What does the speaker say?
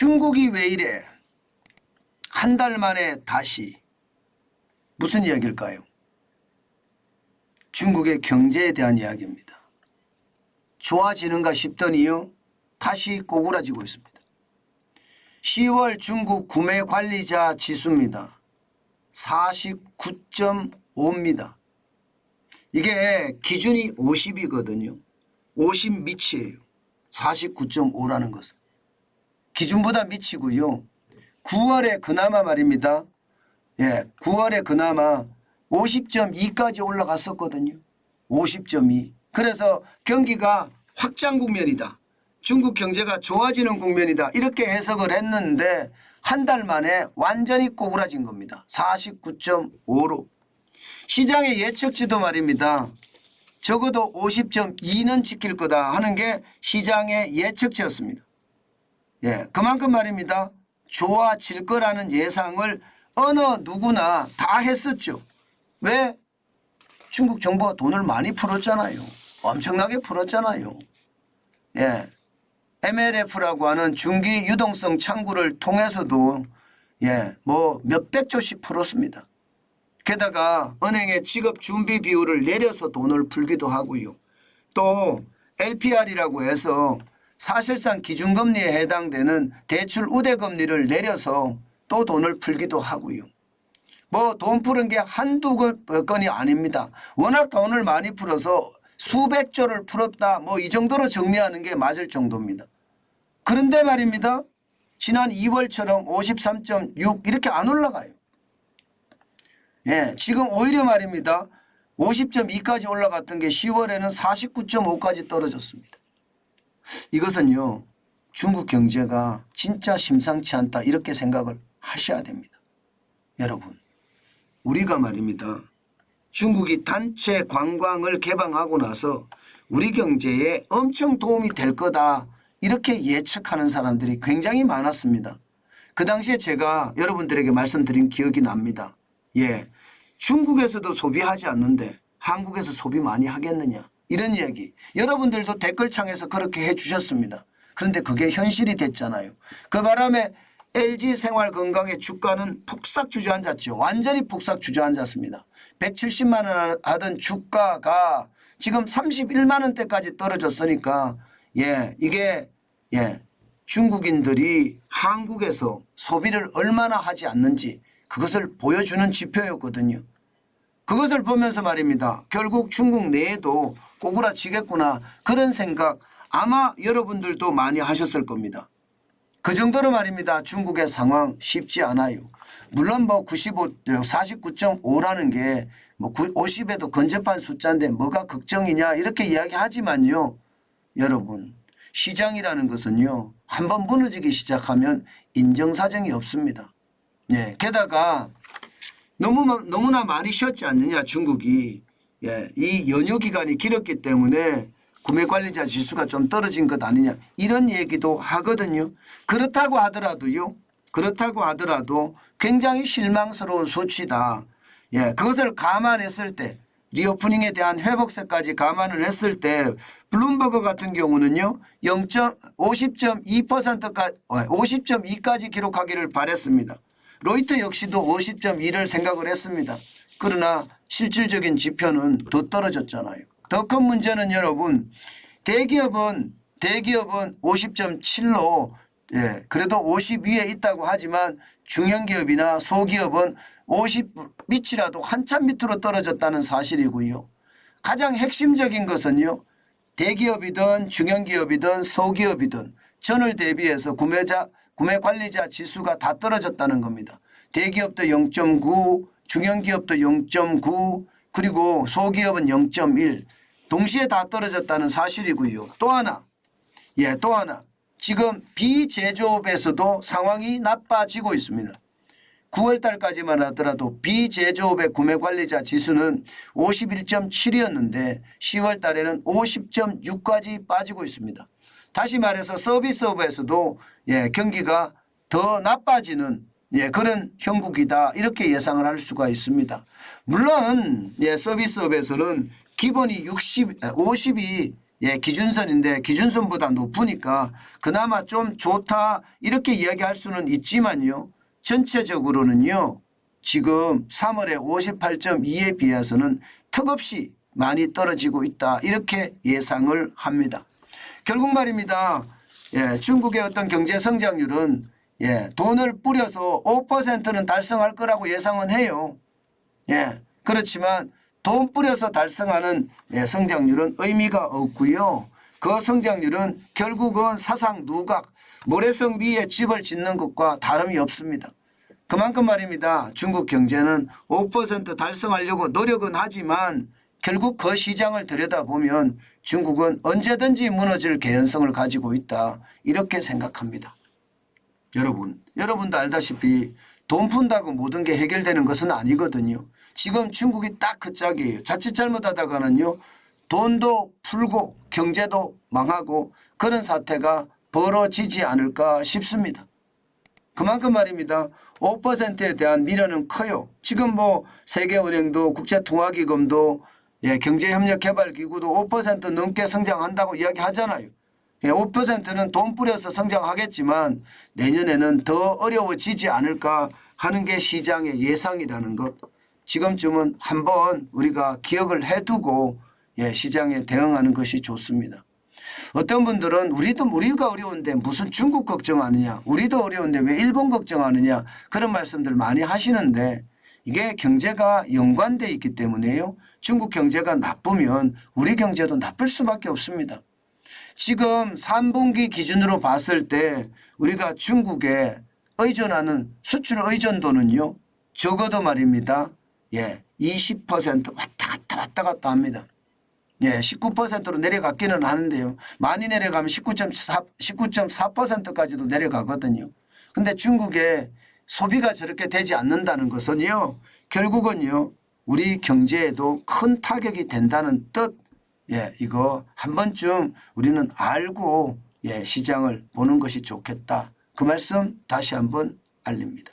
중국이 왜 이래? 한 달 만에 다시 무슨 이야기일까요? 중국의 경제에 대한 이야기입니다. 좋아지는가 싶더니요, 다시 꼬꾸라지고 있습니다. 10월 중국 구매 관리자 지수입니다. 49.5입니다. 이게 기준이 50이거든요. 50 밑이에요. 49.5라는 것은. 기준보다 밑이고요. 9월에 그나마 말입니다. 9월에 그나마 50.2까지 올라갔었거든요. 50.2. 그래서 경기가 확장 국면이다. 중국 경제가 좋아지는 국면이다. 이렇게 해석을 했는데 한 달 만에 완전히 꼬꾸라진 겁니다. 49.5로. 시장의 예측치도 말입니다. 적어도 50.2는 지킬 거다 하는 게 시장의 예측치였습니다. 그만큼 말입니다. 좋아질 거라는 예상을 어느 누구나 다 했었죠. 왜? 중국 정부가 돈을 많이 풀었잖아요. 엄청나게 풀었잖아요. MLF라고 하는 중기 유동성 창구를 통해서도 뭐 몇백 조씩 풀었습니다. 게다가 은행의 지급 준비 비율을 내려서 돈을 풀기도 하고요. 또 LPR이라고 해서 사실상 기준금리에 해당되는 대출 우대금리를 내려서 또 돈을 풀기도 하고요. 뭐 돈 푸는 게 한두 건이 아닙니다. 워낙 돈을 많이 풀어서 수백 조를 풀었다 뭐 이 정도로 정리하는 게 맞을 정도입니다. 그런데 말입니다. 지난 2월처럼 53.6 이렇게 안 올라가요. 지금 오히려 말입니다. 50.2까지 올라갔던 게 10월에는 49.5까지 떨어졌습니다. 이것은요, 중국 경제가 진짜 심상치 않다 이렇게 생각을 하셔야 됩니다. 여러분, 우리가 말입니다. 중국이 단체 관광을 개방하고 나서 우리 경제에 엄청 도움이 될 거다 이렇게 예측하는 사람들이 굉장히 많았습니다. 그 당시에 제가 여러분들에게 말씀드린 기억이 납니다. 중국에서도 소비하지 않는데 한국에서 소비 많이 하겠느냐 이런 이야기 여러분들도 댓글창에서 그렇게 해 주셨습니다. 그런데 그게 현실이 됐잖아요. 그 바람에 LG생활건강의 주가는 폭삭 주저앉았죠. 완전히 폭삭 주저앉았습니다. 170만 원 하던 주가가 지금 31만 원대까지 떨어졌으니까 이게 중국인들이 한국에서 소비를 얼마나 하지 않는지 그것을 보여주는 지표였거든요. 그것을 보면서 말입니다. 결국 중국 내에도 꼬꾸라지겠구나 그런 생각 아마 여러분들도 많이 하셨을 겁니다. 그 정도로 말입니다. 중국의 상황 쉽지 않아요. 물론 뭐 49.5라는 게 뭐 50에도 근접한 숫자인데 뭐가 걱정이냐 이렇게 이야기하지만요. 여러분 시장이라는 것은요. 한번 무너지기 시작하면 인정사정이 없습니다. 게다가 너무나 많이 쉬었지 않느냐 중국이. 이 연휴 기간이 길었기 때문에 구매관리자 지수가 좀 떨어진 것 아니냐 이런 얘기도 하거든요. 그렇다고 하더라도 굉장히 실망스러운 수치다. 그것을 감안했을 때 리오프닝에 대한 회복세까지 감안을 했을 때 블룸버그 같은 경우는요 50.2%까지 50.2까지 기록하기를 바랬습니다. 로이터 역시도 50.2를 생각을 했습니다. 그러나 실질적인 지표는 더 떨어졌잖아요. 더 큰 문제는 여러분 대기업은 50.7로 그래도 50 위에 있다고 하지만 중형기업이나 소기업은 50 밑이라도 한참 밑으로 떨어졌다는 사실이고요. 가장 핵심적인 것은요. 대기업이든 중형기업이든 소기업이든 전월 대비해서 구매관리자 지수가 다 떨어졌다는 겁니다. 대기업도 0.9, 중형기업도 0.9 그리고 소기업은 0.1 동시에 다 떨어졌다는 사실이고요. 또 하나 지금 비제조업에서도 상황이 나빠지고 있습니다. 9월 달까지만 하더라도 비제조업의 구매관리자 지수는 51.7이었는데 10월 달에는 50.6까지 빠지고 있습니다. 다시 말해서 서비스업에서도 경기가 더 나빠지는 그런 형국이다 이렇게 예상을 할 수가 있습니다. 물론 서비스업에서는 기본이 50이 예, 기준선인데 기준선보다 높으니까 그나마 좀 좋다 이렇게 이야기할 수는 있지만요. 전체적으로는요. 지금 3월에 58.2에 비해서는 턱없이 많이 떨어지고 있다 이렇게 예상을 합니다. 결국 말입니다. 예, 중국의 어떤 경제 성장률은 예, 돈을 뿌려서 5%는 달성할 거라고 예상은 해요. 예, 그렇지만 돈 뿌려서 달성하는 예, 성장률은 의미가 없고요. 그 성장률은 결국은 사상 누각, 모래성 위에 집을 짓는 것과 다름이 없습니다. 그만큼 말입니다. 중국 경제는 5% 달성하려고 노력은 하지만 결국 그 시장을 들여다보면 중국은 언제든지 무너질 개연성을 가지고 있다. 이렇게 생각합니다. 여러분도 알다시피 돈 푼다고 모든 게 해결되는 것은 아니거든요. 지금 중국이 딱 그 짝이에요. 자칫 잘못하다가는요. 돈도 풀고 경제도 망하고 그런 사태가 벌어지지 않을까 싶습니다. 그만큼 말입니다. 5%에 대한 미련은 커요. 지금 뭐 세계은행도 국제통화기금도 예, 경제협력개발기구도 5% 넘게 성장한다고 이야기하잖아요. 예, 5%는 돈 뿌려서 성장하겠지만 내년에는 더 어려워지지 않을까 하는 게 시장의 예상이라는 것. 지금쯤은 한번 우리가 기억을 해두고 예, 시장에 대응하는 것이 좋습니다. 어떤 분들은 우리가 어려운데 무슨 중국 걱정하느냐, 우리도 어려운데 왜 일본 걱정하느냐 그런 말씀들 많이 하시는데 이게 경제가 연관되어 있기 때문에요. 중국 경제가 나쁘면 우리 경제도 나쁠 수밖에 없습니다. 지금 3분기 기준으로 봤을 때 우리가 중국에 의존하는 수출 의존도는요. 적어도 말입니다. 예, 20% 왔다 갔다 합니다. 예, 19%로 내려갔기는 하는데요. 많이 내려가면 19.4%까지도 내려가거든요. 근데 중국의 소비가 저렇게 되지 않는다는 것은요. 결국은요. 우리 경제에도 큰 타격이 된다는 뜻. 예, 이거 한 번쯤 우리는 알고 예, 시장을 보는 것이 좋겠다. 그 말씀 다시 한번 알립니다.